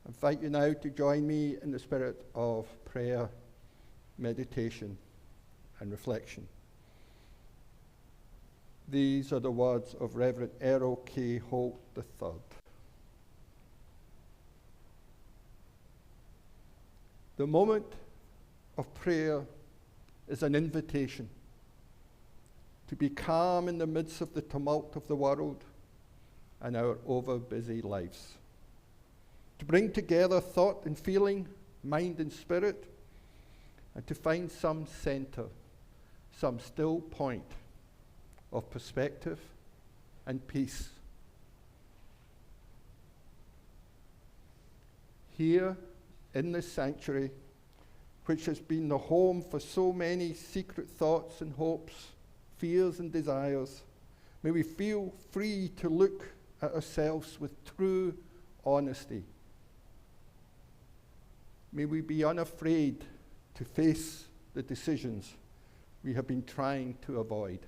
I invite you now to join me in the spirit of prayer, meditation, and reflection. These are the words of Reverend Errol K. Holt III. The moment of prayer is an invitation to be calm in the midst of the tumult of the world and our over-busy lives, to bring together thought and feeling, mind and spirit, and to find some center, some still point of perspective and peace. Here in this sanctuary, which has been the home for so many secret thoughts and hopes, fears and desires, may we feel free to look at ourselves with true honesty. May we be unafraid to face the decisions we have been trying to avoid,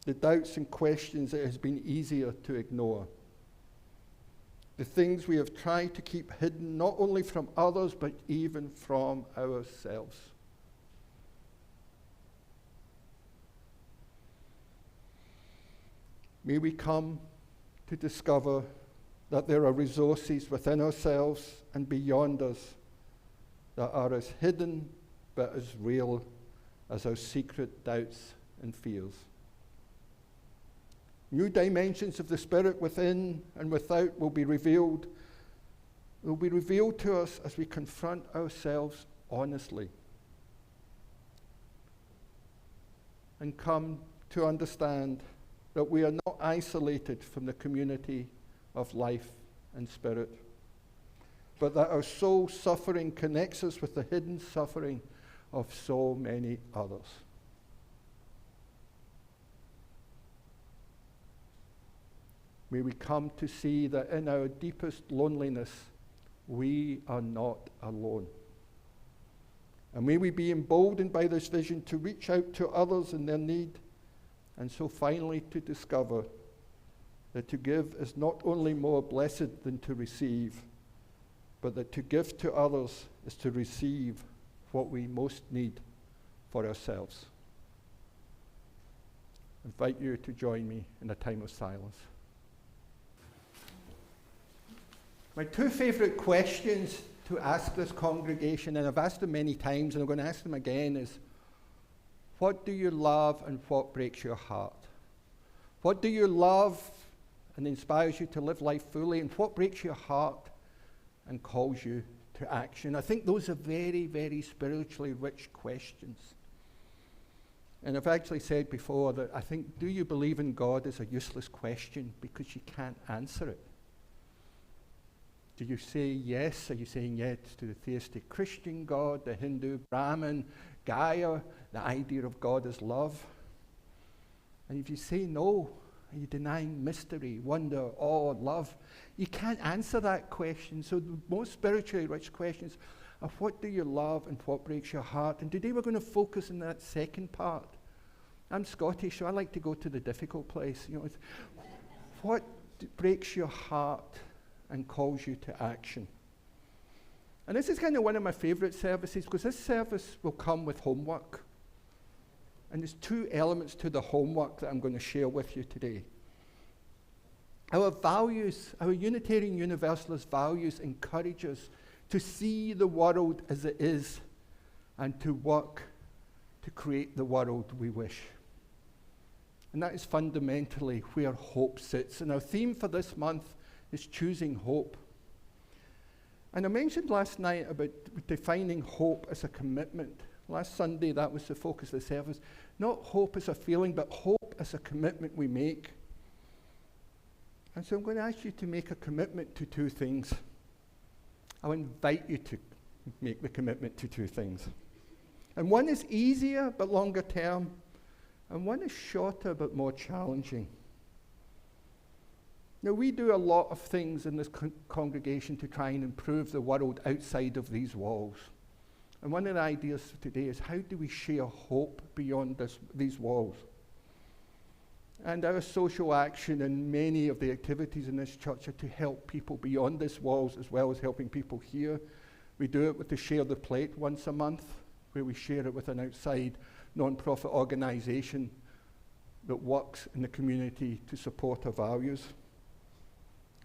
the doubts and questions it has been easier to ignore, the things we have tried to keep hidden not only from others but even from ourselves. May we come to discover that there are resources within ourselves and beyond us that are as hidden but as real as our secret doubts and fears. New dimensions of the Spirit within and without will be revealed to us as we confront ourselves honestly and come to understand that we are not isolated from the community of life and spirit, but that our soul suffering connects us with the hidden suffering of so many others. May we come to see that in our deepest loneliness, we are not alone. And may we be emboldened by this vision to reach out to others in their need, and so finally to discover that to give is not only more blessed than to receive, but that to give to others is to receive what we most need for ourselves. I invite you to join me in a time of silence. My two favorite questions to ask this congregation, and I've asked them many times and I'm going to ask them again, is what do you love and what breaks your heart? What do you love and inspires you to live life fully, and what breaks your heart and calls you to action? I think those are very, very spiritually rich questions. And I've actually said before that I think, do you believe in God is a useless question because you can't answer it. Do you say yes? Are you saying yes to the theistic Christian God, the Hindu Brahmin, Gaia, the idea of God as love? And if you say no, are you denying mystery, wonder, awe, love? You can't answer that question. So the most spiritually rich questions are what do you love and what breaks your heart? And today we're going to focus on that second part. I'm Scottish, so I like to go to the difficult place. You know, what breaks your heart and calls you to action? And this is kind of one of my favorite services, because this service will come with homework. And there's two elements to the homework that I'm going to share with you today. Our values, our Unitarian Universalist values, encourage us to see the world as it is and to work to create the world we wish. And that is fundamentally where hope sits. And our theme for this month is choosing hope. And I mentioned last night about defining hope as a commitment. Last Sunday, that was the focus of the service. Not hope as a feeling, but hope as a commitment we make. And so I'm going to ask you to make a commitment to two things. I'll invite you to make the commitment to two things. And one is easier but longer term, and one is shorter but more challenging. Now, we do a lot of things in this congregation to try and improve the world outside of these walls. And one of the ideas today is how do we share hope beyond these walls? And our social action and many of the activities in this church are to help people beyond this walls as well as helping people here. We do it with the Share the Plate once a month, where we share it with an outside non-profit organisation that works in the community to support our values.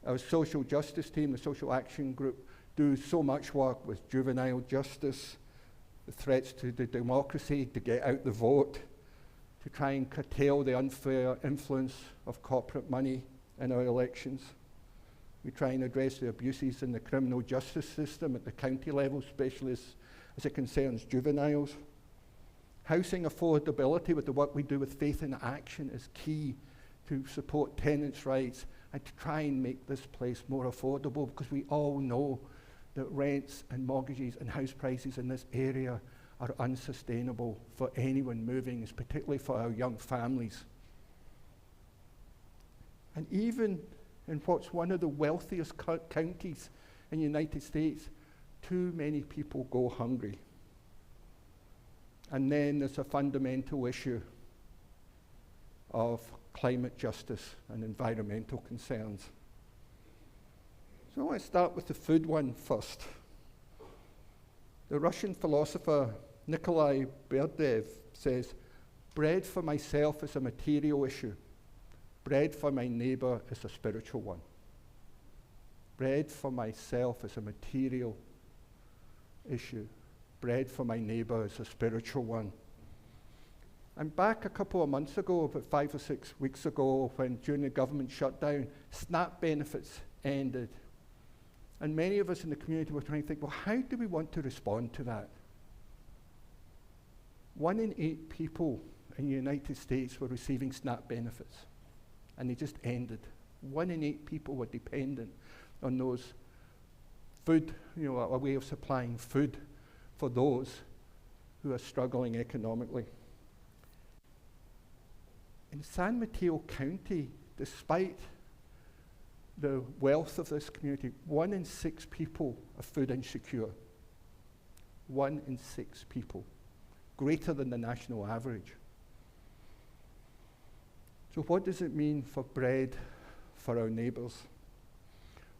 Our social justice team, the social action group, do so much work with juvenile justice, the threats to the democracy, to get out the vote, to try and curtail the unfair influence of corporate money in our elections. We try and address the abuses in the criminal justice system at the county level, especially as it concerns juveniles. Housing affordability with the work we do with Faith in Action is key to support tenants' rights and to try and make this place more affordable, because we all know that rents and mortgages and house prices in this area are unsustainable for anyone moving, particularly for our young families. And even in what's one of the wealthiest counties in the United States, too many people go hungry. And then there's a fundamental issue of climate justice and environmental concerns. So I want to start with the food one first. The Russian philosopher Nikolai Berdev says, "Bread for myself is a material issue. Bread for my neighbor is a spiritual one." Bread for myself is a material issue. Bread for my neighbor is a spiritual one. And back a couple of months ago, about 5 or 6 weeks ago, when during the government shutdown, SNAP benefits ended. And many of us in the community were trying to think, well, how do we want to respond to that? 1 in 8 people in the United States were receiving SNAP benefits, and they just ended. 1 in 8 people were dependent on those food, a way of supplying food for those who are struggling economically. In San Mateo County, despite the wealth of this community, 1 in 6 people are food insecure. 1 in 6 people, greater than the national average. So what does it mean for bread for our neighbours?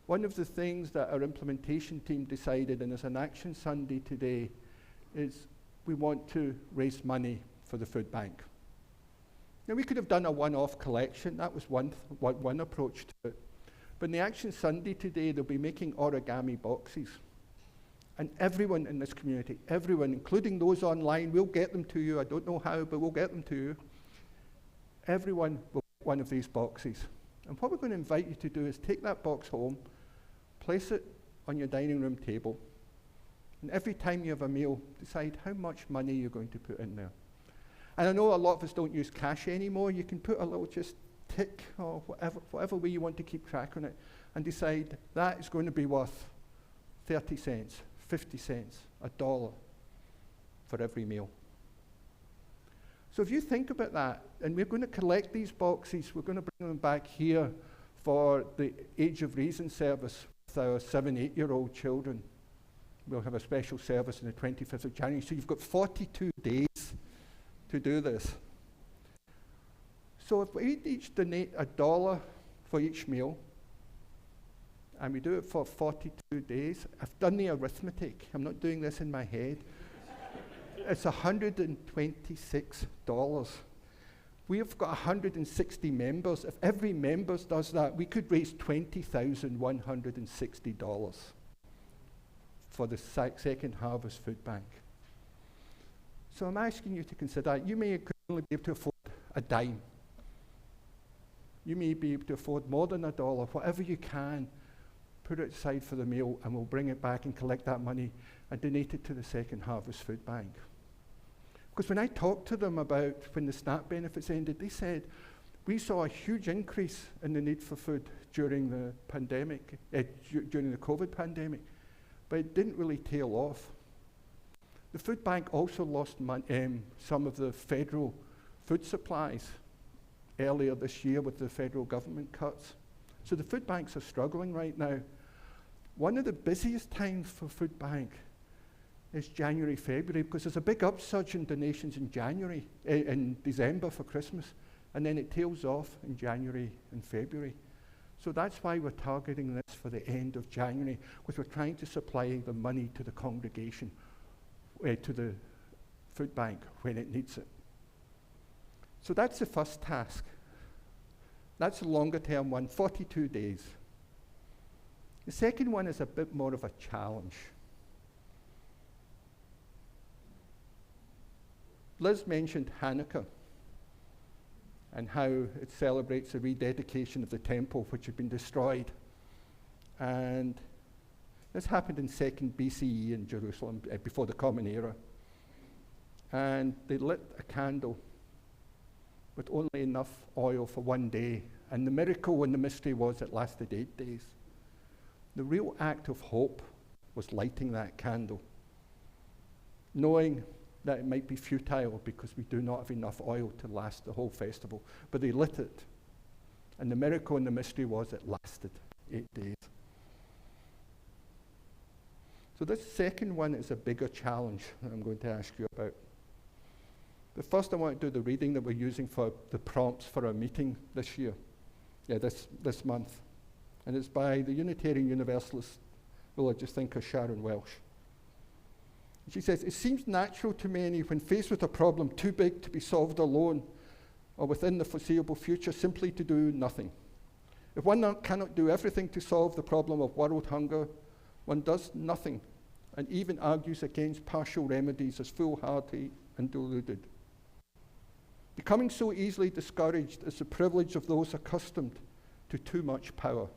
One of the things that our implementation team decided, and as an Action Sunday today, is we want to raise money for the food bank. Now, we could have done a one-off collection. That was one approach to it. But in the Action Sunday today, they'll be making origami boxes. And everyone in this community, everyone, including those online, we'll get them to you. I don't know how, but we'll get them to you. Everyone will get one of these boxes. And what we're going to invite you to do is take that box home, place it on your dining room table, and every time you have a meal, decide how much money you're going to put in there. And I know a lot of us don't use cash anymore. You can put a little just tick or whatever way you want to keep track on it, and decide that is going to be worth 30 cents, 50 cents, $1 for every meal. So if you think about that, and we're going to collect these boxes, we're going to bring them back here for the Age of Reason service with our 7, 8-year-old children. We'll have a special service on the 25th of January. So you've got 42 days to do this. So if we each donate $1 for each meal, and we do it for 42 days, I've done the arithmetic. I'm not doing this in my head. It's $126. We've got 160 members. If every member does that, we could raise $20,160 for the Second Harvest Food Bank. So I'm asking you to consider, you may only be able to afford a dime. You may be able to afford more than $1, whatever you can, put it aside for the meal, and we'll bring it back and collect that money and donate it to the Second Harvest Food Bank. Because when I talked to them about when the SNAP benefits ended, they said, we saw a huge increase in the need for food during the pandemic, during the COVID pandemic, but it didn't really tail off. The food bank also lost some of the federal food supplies earlier this year with the federal government cuts. So the food banks are struggling right now. One of the busiest times for food bank is January, February, because there's a big upsurge in donations in in December for Christmas, and then it tails off in January and February. So that's why we're targeting this for the end of January, because we're trying to supply the money to the congregation, to the food bank when it needs it. So that's the first task. That's the longer term one, 42 days. The second one is a bit more of a challenge. Liz mentioned Hanukkah and how it celebrates the rededication of the temple which had been destroyed. And this happened in 2nd BCE in Jerusalem, before the Common Era. And they lit a candle with only enough oil for one day. And the miracle and the mystery was it lasted 8 days. The real act of hope was lighting that candle, knowing that it might be futile because we do not have enough oil to last the whole festival. But they lit it. And the miracle and the mystery was it lasted 8 days. So this second one is a bigger challenge that I'm going to ask you about. But first I want to do the reading that we're using for the prompts for our meeting this year. This month. And it's by the Unitarian Universalist religious thinker Sharon Welsh. She says, "It seems natural to many when faced with a problem too big to be solved alone or within the foreseeable future simply to do nothing. If one cannot do everything to solve the problem of world hunger, one does nothing and even argues against partial remedies as foolhardy and deluded. Becoming so easily discouraged is the privilege of those accustomed to too much power.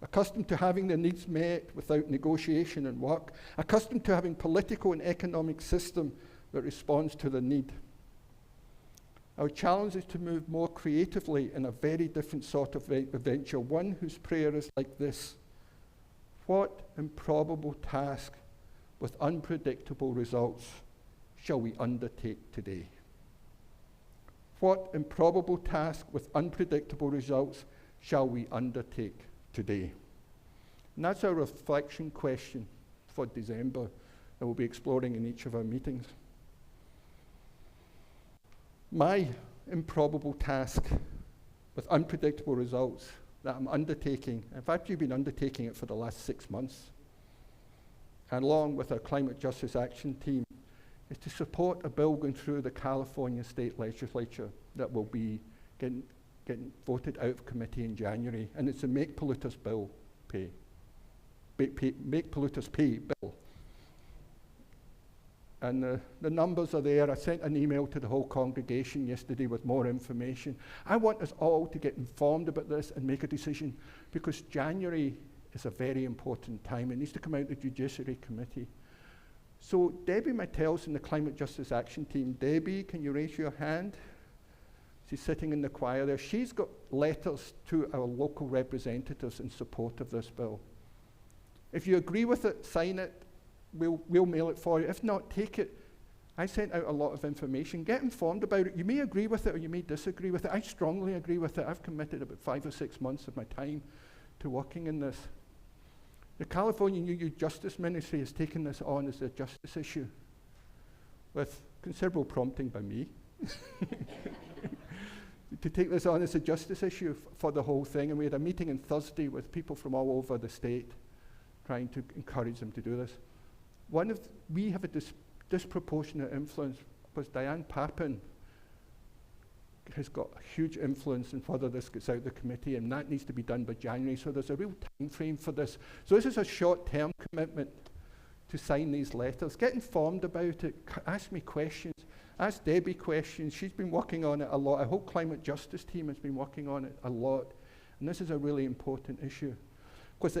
Accustomed to having their needs met without negotiation and work, accustomed to having political and economic system that responds to the need. Our challenge is to move more creatively in a very different sort of venture, one whose prayer is like this: what improbable task with unpredictable results shall we undertake today? What improbable task with unpredictable results shall we undertake today? And that's our reflection question for December that we'll be exploring in each of our meetings. My improbable task with unpredictable results that I'm undertaking, in fact, you've been undertaking it for the last 6 months, and along with our Climate Justice Action Team, is to support a bill going through the California State Legislature that will be getting voted out of committee in January, and it's a Make Polluters Pay bill. And the numbers are there. I sent an email to the whole congregation yesterday with more information. I want us all to get informed about this and make a decision, because January is a very important time. It needs to come out of the Judiciary Committee. So Debbie Mattel's in the Climate Justice Action Team. Debbie, can you raise your hand? She's sitting in the choir there. She's got letters to our local representatives in support of this bill. If you agree with it, sign it. We'll mail it for you. If not, take it. I sent out a lot of information. Get informed about it. You may agree with it or you may disagree with it. I strongly agree with it. I've committed about 5 or 6 months of my time to working in this. The California Youth Justice Ministry has taken this on as a justice issue with considerable prompting by me to take this on as a justice issue for the whole thing. And we had a meeting on Thursday with people from all over the state trying to encourage them to do this. We have a disproportionate influence because Diane Pappin has got a huge influence in whether this gets out of the committee, and that needs to be done by January. So there's a real time frame for this. So this is a short-term commitment to sign these letters. Get informed about it. Ask me questions. Ask Debbie questions. She's been working on it a lot. Our whole climate justice team has been working on it a lot. And this is a really important issue because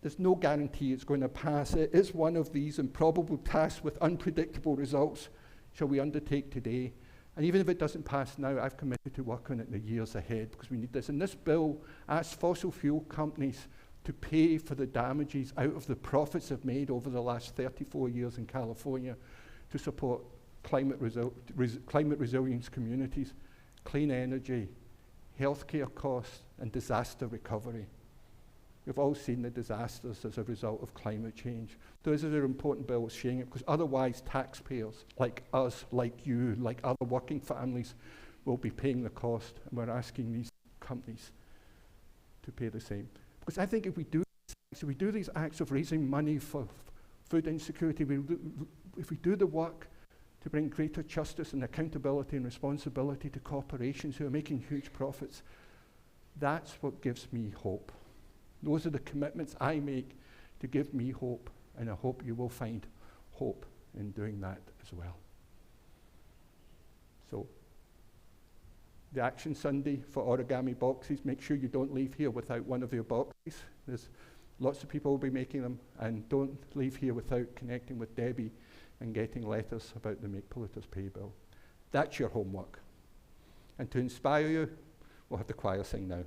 there's no guarantee it's going to pass. It is one of these improbable tasks with unpredictable results shall we undertake today. And even if it doesn't pass now, I've committed to work on it in the years ahead because we need this. And this bill asks fossil fuel companies to pay for the damages out of the profits they've made over the last 34 years in California to support climate resilience communities, clean energy, healthcare costs, and disaster recovery. We've all seen the disasters as a result of climate change. So this is an important bill sharing it because otherwise taxpayers like us, like you, like other working families will be paying the cost, and we're asking these companies to pay the same. Because I think if we do these acts of raising money for food insecurity, if we do the work to bring greater justice and accountability and responsibility to corporations who are making huge profits, that's what gives me hope. Those are the commitments I make to give me hope, and I hope you will find hope in doing that as well. So, the Action Sunday for origami boxes, make sure you don't leave here without one of your boxes. There's lots of people will be making them, and don't leave here without connecting with Debbie and getting letters about the Make Polluters Pay bill. That's your homework. And to inspire you, we'll have the choir sing now.